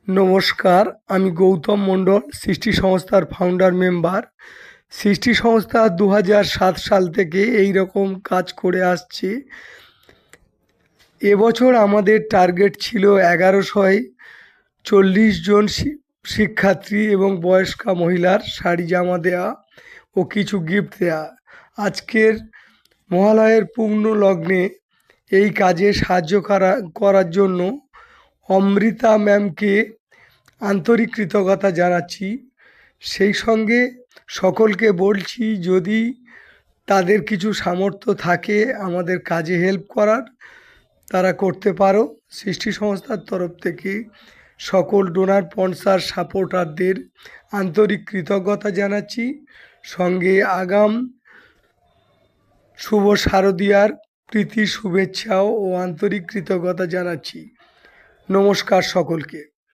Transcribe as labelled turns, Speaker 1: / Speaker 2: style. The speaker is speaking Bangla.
Speaker 1: নমস্কার, আমি গৌতম মণ্ডল, সৃষ্টি সংস্থার ফাউন্ডার মেম্বার। সৃষ্টি সংস্থা 2007 সাল থেকে এই রকম কাজ করে আসছে। এবছর আমাদের টার্গেট ছিল 1140 জন শিক্ষার্থী এবং বয়স্কা মহিলার শাড়ি জামা দেওয়া ও কিছু গিফট দেওয়া। আজকের মহালয়ের পূর্ণ লগ্নে এই কাজে সাহায্য করার জন্য অমৃতা ম্যামকে আন্তরিক কৃতজ্ঞতা জানাচ্ছি। সেই সঙ্গে সকলকে বলছি, যদি তাদের কিছু সামর্থ্য থাকে আমাদের কাজে হেল্প করার, তারা করতে পারো। সৃষ্টি সংস্থার তরফ থেকে সকল ডোনার, স্পন্সর, সাপোর্টারদের আন্তরিক কৃতজ্ঞতা জানাচ্ছি। সঙ্গে আগাম শুভ শারদীয়ার প্রীতি শুভেচ্ছাও ও আন্তরিক কৃতজ্ঞতা জানাচ্ছি। নমস্কার সকলকে।